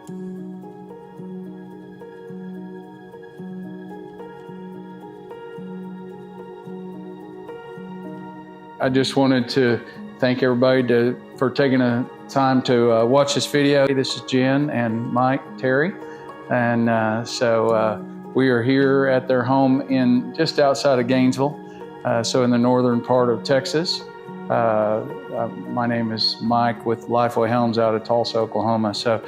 I just wanted to thank everybody for taking a time to watch this video. This is Jen and Mike Terry, and we are here at their home in just outside of Gainesville, so in the northern part of Texas. My name is Mike with Lifeway Homes out of Tulsa, Oklahoma. So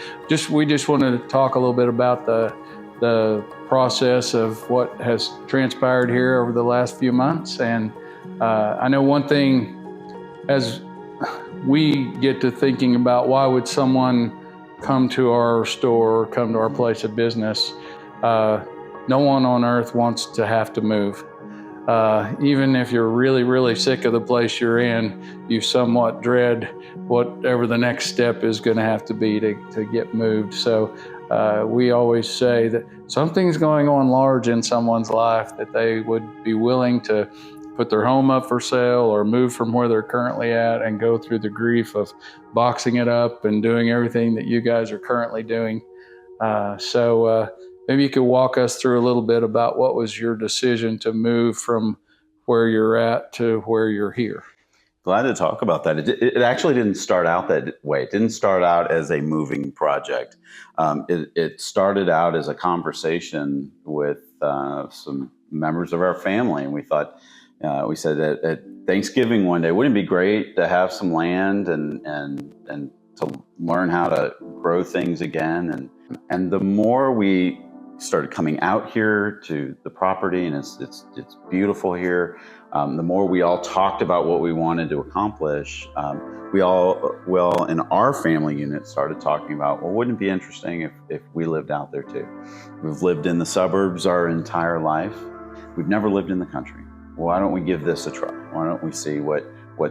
we just wanted to talk a little bit about the process of what has transpired here over the last few months. And I know one thing, as we get to thinking about why would someone come to our store or come to our place of business, no one on earth wants to have to move. Even if you're really, really sick of the place you're in, you somewhat dread whatever the next step is going to have to be to get moved. So we always say that something's going on large in someone's life that they would be willing to put their home up for sale or move from where they're currently at and go through the grief of boxing it up and doing everything that you guys are currently doing. Maybe you could walk us through a little bit about what was your decision to move from where you're at to where you're here. Glad to talk about that. It actually didn't start out that way. It didn't start out as a moving project. It started out as a conversation with some members of our family, and we thought, we said that at Thanksgiving one day, wouldn't it be great to have some land and to learn how to grow things again? And the more we started coming out here to the property, and it's beautiful here, the more we all talked about what we wanted to accomplish, we all in our family unit started talking about, well, wouldn't it be interesting if we lived out there too? We've lived in the suburbs our entire life. We've never lived in the country. Why don't we give this a try? Why don't we see what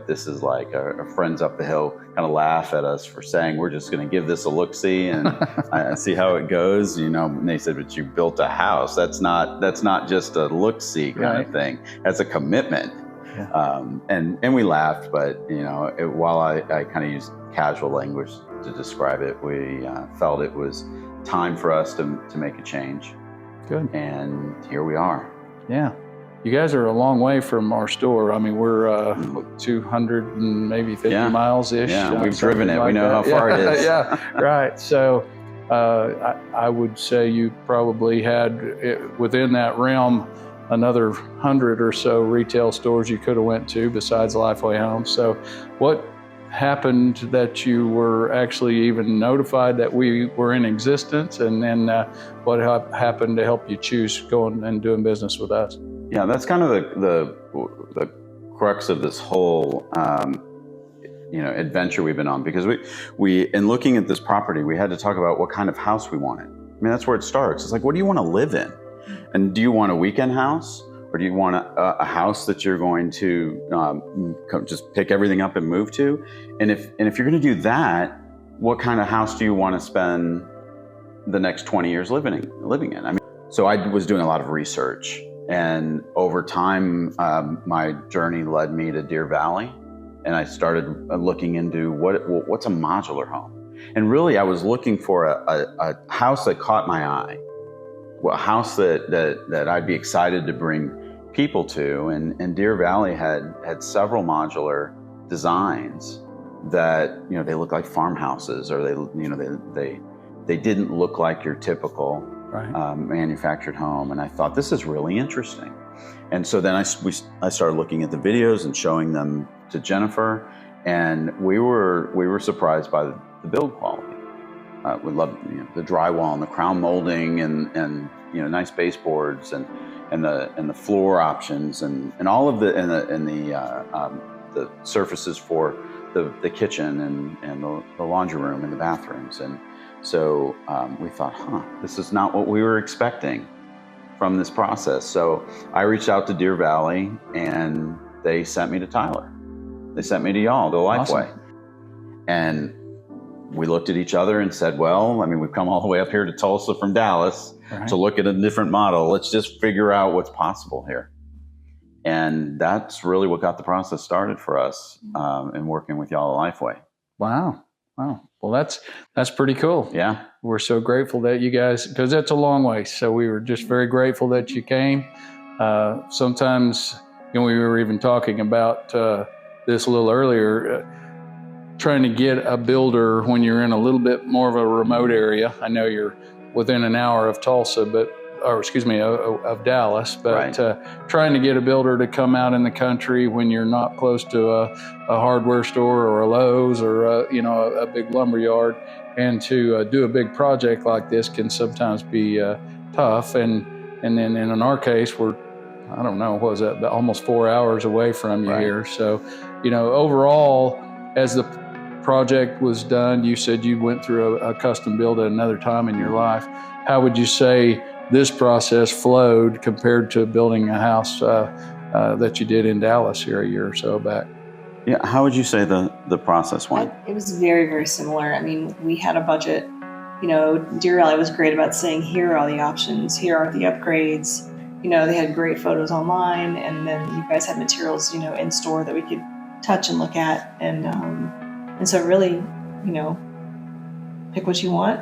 this is like? Our friends up the hill kind of laugh at us for saying we're just going to give this a look-see and see how it goes. You know, and they said, but you built a house. That's not just a look-see kind of thing. That's a commitment. Yeah. And we laughed, but you know, while I kind of used casual language to describe it, we felt it was time for us to make a change. Good. And here we are. Yeah. You guys are a long way from our store. I mean, we're 200 and maybe 50 miles-ish. Yeah, we've driven it. Like we know how far it is. Yeah, right. So I would say you probably had, within that realm, another 100 or so retail stores you could have went to besides Lifeway Homes. So what happened that you were actually even notified that we were in existence? And then what happened to help you choose going and doing business with us? Yeah, that's kind of the crux of this whole adventure we've been on, because we in looking at this property, we had to talk about what kind of house we wanted. I mean, that's where it starts. It's like, what do you want to live in? And do you want a weekend house, or do you want a house that you're going to just pick everything up and move to? And if you're going to do that, what kind of house do you want to spend the next 20 years living in? I mean, so I was doing a lot of research. And over time, my journey led me to Deer Valley, and I started looking into what's a modular home. And really, I was looking for a house that caught my eye, a house that I'd be excited to bring people to. And Deer Valley had several modular designs that they look like farmhouses, or they didn't look like your typical manufactured home. And I thought, this is really interesting. And so then I started looking at the videos and showing them to Jennifer, and we were surprised by the build quality. We loved the drywall and the crown molding and nice baseboards and the floor options and all of the surfaces for the kitchen and the laundry room and the bathrooms. And so we thought, this is not what we were expecting from this process. So I reached out to Deer Valley, and they sent me to Tyler. They sent me to y'all, to Lifeway. Awesome. And we looked at each other and said, well, I mean, we've come all the way up here to Tulsa from Dallas to look at a different model. Let's just figure out what's possible here. And that's really what got the process started for us in working with y'all at Lifeway. Wow. Wow. Well, that's pretty cool. Yeah. We're so grateful that you guys, because that's a long way. So we were just very grateful that you came. Sometimes, we were even talking about this a little earlier, trying to get a builder when you're in a little bit more of a remote area. I know you're within an hour of Tulsa, of Dallas, but Right. Trying to get a builder to come out in the country when you're not close to a hardware store or a Lowe's or a big lumber yard, and to do a big project like this can sometimes be tough. And then in our case, we're, I don't know, what was that, almost 4 hours away from you Right. here. So, overall, as the project was done, you said you went through a custom build at another time in your life. How would you say this process flowed compared to building a house that you did in Dallas here a year or so back? Yeah. How would you say the process went? It was very, very similar. I mean, we had a budget. Deer Valley was great about saying, here are all the options, here are the upgrades. They had great photos online, and then you guys had materials, in store that we could touch and look at. And so really, pick what you want.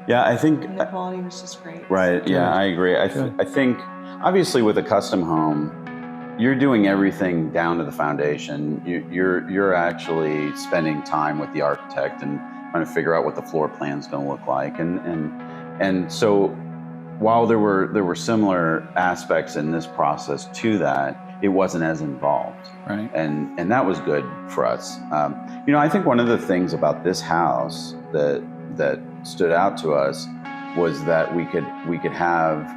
Yeah, I think And the quality was just great. right. Yeah, I agree. I think obviously with a custom home, you're doing everything down to the foundation. You're actually spending time with the architect and trying to figure out what the floor plan's going to look like. And so while there were similar aspects in this process to that, it wasn't as involved. Right. And that was good for us. I think one of the things about this house that stood out to us was that we could have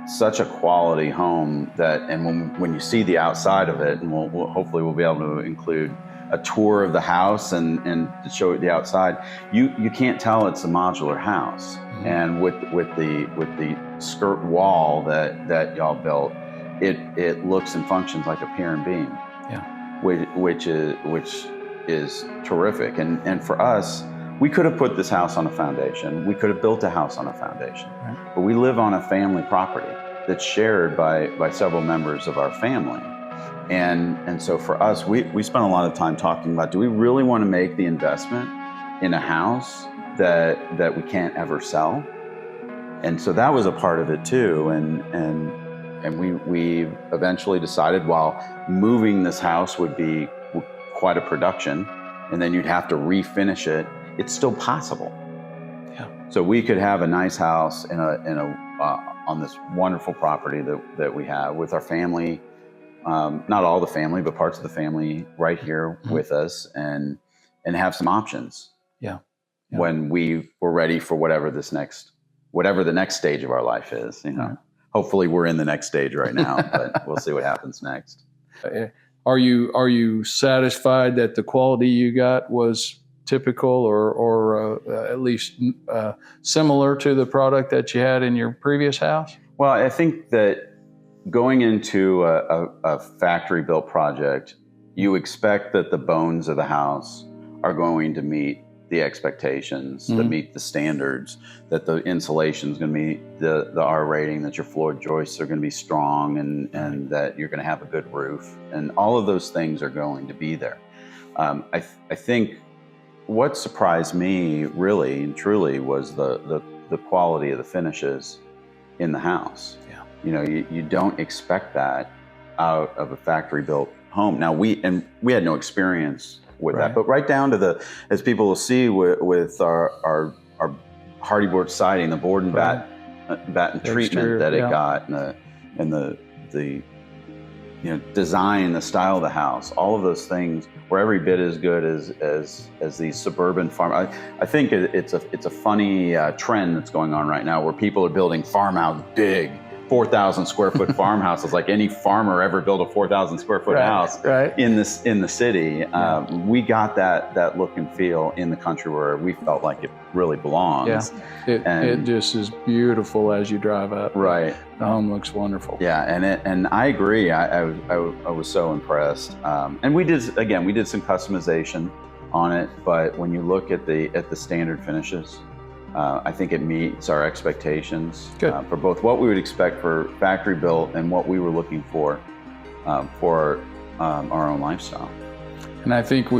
such a quality home that, and when you see the outside of it, and we'll hopefully we'll be able to include a tour of the house and to show it the outside, you can't tell it's a modular house. Mm-hmm. And with the skirt wall that y'all built, it looks and functions like a pier and beam. Yeah. Which is terrific. And for us, we could have put this house on a foundation. We could have built a house on a foundation. Right. But we live on a family property that's shared by several members of our family. And so for us, we spent a lot of time talking about, do we really want to make the investment in a house that we can't ever sell? And so that was a part of it too. And we eventually decided, while moving this house would be quite a production, and then you'd have to refinish it, it's still possible. Yeah. So we could have a nice house on this wonderful property that we have with our family, not all the family, but parts of the family right here mm-hmm. with us, and have some options. Yeah. When we were ready for whatever the next stage of our life is, Right. Hopefully we're in the next stage right now, but we'll see what happens next. Are you satisfied that the quality you got was typical or at least similar to the product that you had in your previous house? Well, I think that going into a factory-built project, you expect that the bones of the house are going to meet the expectations, mm-hmm. that meet the standards, that the insulation is going to meet the R rating, that your floor joists are going to be strong, and that you're going to have a good roof, and all of those things are going to be there. I think what surprised me really and truly was the quality of the finishes in the house. Yeah. You don't expect that out of a factory-built home. Now we had no experience with Right. that, but right down to as people will see with our hardy board siding, the board and Right. batten treatment that it got, and the design, the style of the house, all of those things were every bit as good as these suburban farm. I think it's a funny trend that's going on right now, where people are building farmhouse, big 4,000 square foot farmhouses, like any farmer ever built a 4,000 square foot house right. in the city. We got that look and feel in the country where we felt like it really belongs. Yeah, it just is beautiful as you drive up. Right. The home looks wonderful. Yeah, and I agree. I was so impressed. And we did some customization on it, but when you look at the standard finishes, I think it meets our expectations for both what we would expect for factory built and what we were looking for our own lifestyle. And I think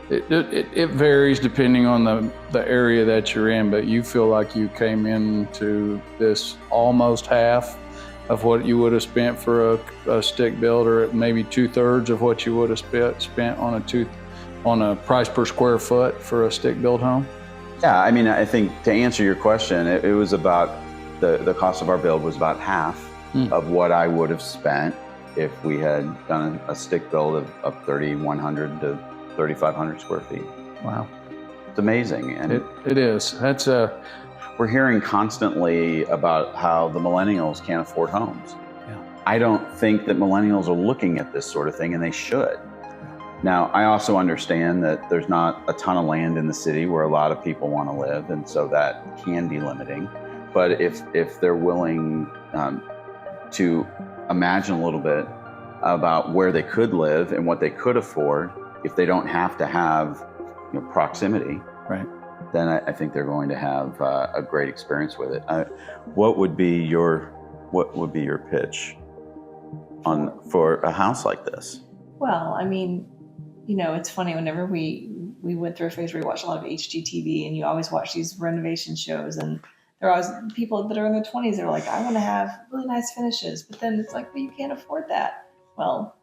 It varies depending on the area that you're in, but you feel like you came into this almost half of what you would have spent for a stick build, or maybe 2/3 of what you would have spent on a price per square foot for a stick build home? Yeah, I mean, I think to answer your question, it was about the cost of our build was about half of what I would have spent if we had done a stick build of 3,100 to 3,500 square feet. Wow. It's amazing. And it is. we're hearing constantly about how the millennials can't afford homes. Yeah. I don't think that millennials are looking at this sort of thing, and they should. Now, I also understand that there's not a ton of land in the city where a lot of people want to live, and so that can be limiting. But if they're willing to imagine a little bit about where they could live and what they could afford, if they don't have to have proximity, right, then I think they're going to have a great experience with it. What would be your pitch for a house like this? Well, I mean, it's funny, whenever we went through a phase where we watched a lot of HGTV, and you always watch these renovation shows, and there are always people that are in their 20s that are like, I want to have really nice finishes, but then it's like, well, you can't afford that. Well,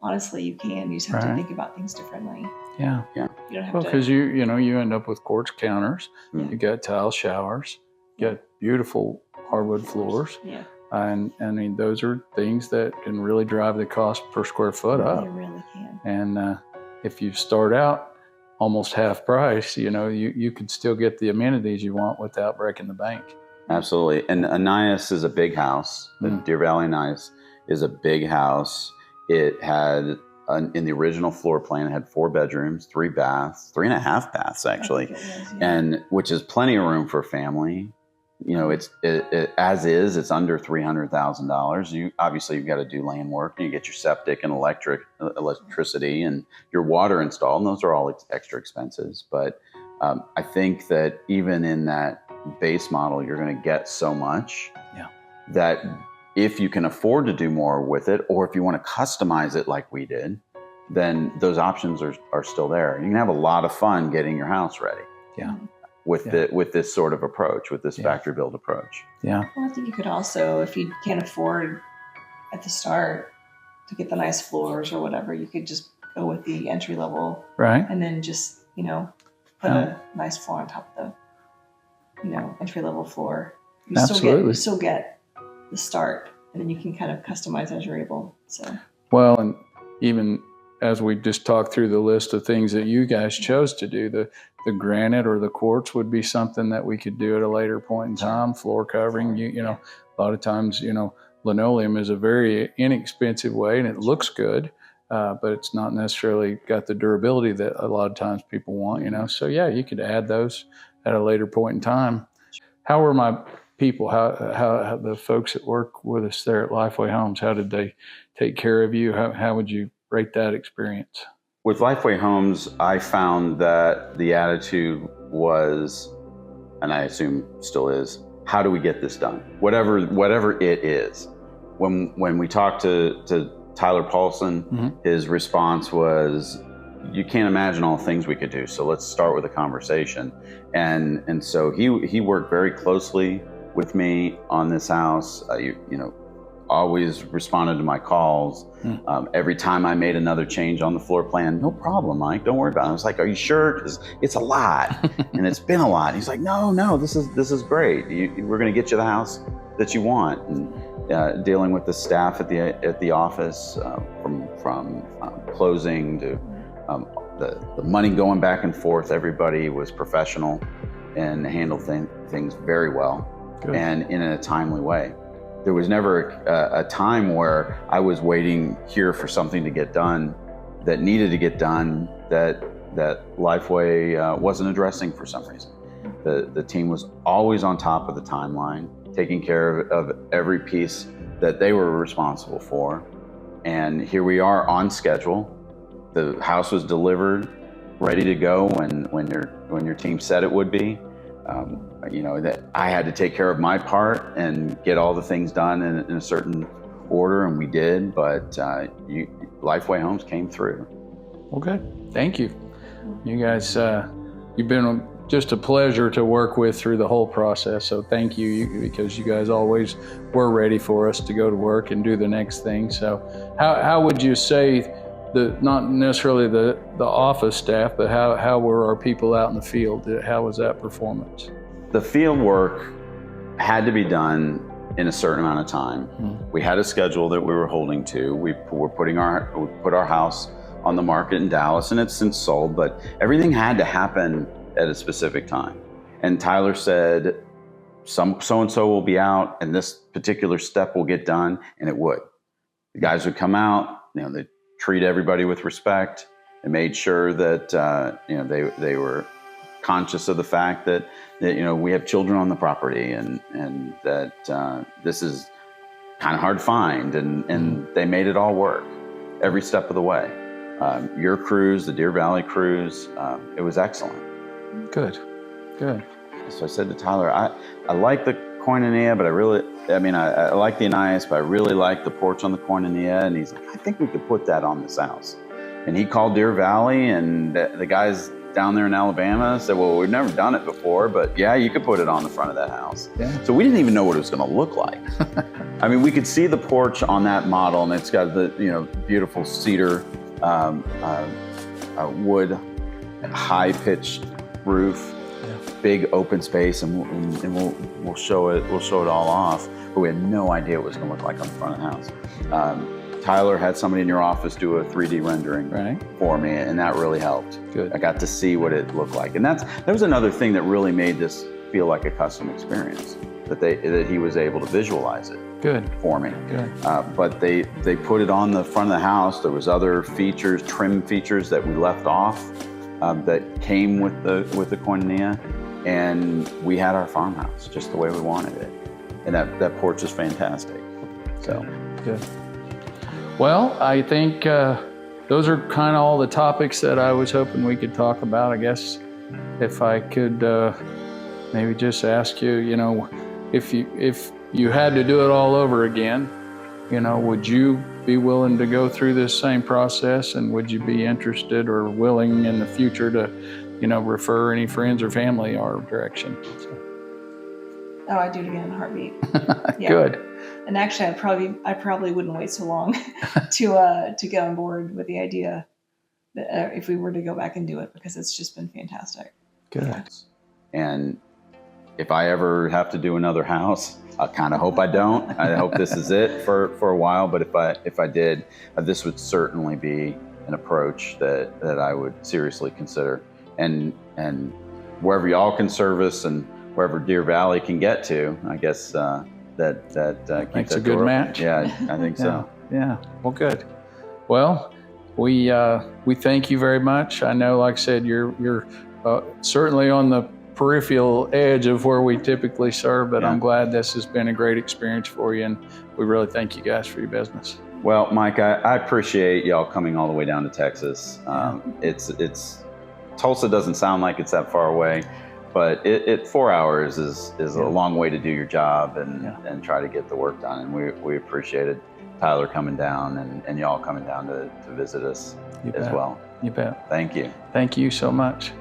honestly, you can. You just have to think about things differently. Yeah. You don't have because you end up with quartz counters, you got tile showers, you got beautiful hardwood floors. Yeah. And I mean, those are things that can really drive the cost per square foot up. They really can. And if you start out almost half price, you could still get the amenities you want without breaking the bank. Absolutely. And Anais is a big house. The Deer Valley Anais is a big house. It had, in the original floor plan, it had 4 bedrooms, 3 baths, 3.5 baths actually, and which is plenty of room for a family. It's it's under $300,000. Obviously you've got to do land work, and you get your septic and electricity and your water installed, and those are all extra expenses. But I think that even in that base model, you're going to get so much that if you can afford to do more with it, or if you want to customize it like we did, then those options are still there. You can have a lot of fun getting your house ready. Yeah. With this sort of approach, with this factory build approach. Yeah. Well, I think you could also, if you can't afford at the start to get the nice floors or whatever, you could just go with the entry level, right? And then just put a nice floor on top of the entry level floor. You still get the start, and then you can kind of customize as you're able. So well, and even as we just talked through the list of things that you guys chose to do, the granite or the quartz would be something that we could do at a later point in time. Floor covering, a lot of times, linoleum is a very inexpensive way, and it looks good, but it's not necessarily got the durability that a lot of times people want, So yeah, you could add those at a later point in time. How were my people? How the folks that work with us there at Lifeway Homes? How did they take care of you? How would you rate that experience? With Lifeway Homes, I found that the attitude was, and I assume still is, how do we get this done? Whatever it is. When we talked to Tyler Paulson, his response was, you can't imagine all the things we could do, so let's start with a conversation. And so he worked very closely with me on this house. Always responded to my calls. Every time I made another change on the floor plan, no problem, Mike, don't worry about it. I was like, are you sure? Because it's a lot, and it's been a lot. He's like, no, this is great. We're going to get you the house that you want. And dealing with the staff at the office, from closing to the money going back and forth, everybody was professional and handled things very well. Good. And in a timely way. There was never a time where I was waiting here for something to get done that needed to get done that Lifeway wasn't addressing for some reason. The team was always on top of the timeline, taking care of every piece that they were responsible for. And here we are on schedule. The house was delivered, ready to go when your team said it would be. That I had to take care of my part and get all the things done in a certain order, and we did, but Lifeway Homes came through. Well, good. Thank you. You guys, you've been just a pleasure to work with through the whole process. So thank you, because you guys always were ready for us to go to work and do the next thing. So how would you say, not necessarily the office staff, but how were our people out in the field? How was that performance? The field work had to be done in a certain amount of time. We had a schedule that we were holding to. We put our house on the market in Dallas, and it's since sold, but everything had to happen at a specific time. And Tyler said, so-and-so will be out and this particular step will get done, and it would. The guys would come out, they treat everybody with respect. They made sure that they were conscious of the fact that we have children on the property, and that this is kind of hard to find, and they made it all work every step of the way. Your crews, the Deer Valley crews, it was excellent. Good. So I said to Tyler, I like the koinonia, but I like the Anais, but I really like the porch on the koinonia. And he's like, I think we could put that on this house. And he called Deer Valley, and the guys down there in Alabama said, well, we've never done it before, but yeah, you could put it on the front of that house. Yeah. So we didn't even know what it was going to look like. We could see the porch on that model, and it's got the beautiful cedar wood, high-pitched roof, big open space, and we'll show it all off. But we had no idea what it was going to look like on the front of the house. Tyler had somebody in your office do a 3D rendering for me, and that really helped. Good. I got to see what it looked like, and that was another thing that really made this feel like a custom experience. That he was able to visualize it. Good. For me. Good. But they put it on the front of the house. There was other features, trim features that we left off that came with the koinonia, and we had our farmhouse just the way we wanted it. And that porch is fantastic. So good. Well, I think those are kind of all the topics that I was hoping we could talk about. I guess if I could maybe just ask you, if you had to do it all over again, would you be willing to go through this same process, and would you be interested or willing in the future to, refer any friends or family our direction? So. Oh, I'd do it again in a heartbeat. Yeah. Good. And actually, I probably wouldn't wait so long to get on board with the idea that if we were to go back and do it, because it's just been fantastic. Good. Yeah. And if I ever have to do another house, I kind of hope I don't. I hope this is it for a while. But if I did, this would certainly be an approach that I would seriously consider. And wherever y'all can service and wherever Deer Valley can get to, I guess that makes a good match. Yeah, I think so. Yeah. Well, good. Well, we thank you very much. I know, like I said, you're certainly on the peripheral edge of where we typically serve, but I'm glad this has been a great experience for you, and we really thank you guys for your business. Well, Mike, I appreciate y'all coming all the way down to Texas. It's Tulsa doesn't sound like it's that far away, but 4 hours is a long way to do your job and try to get the work done. And we appreciated Tyler coming down and y'all coming down to visit us as well. You bet. Thank you. Thank you so much.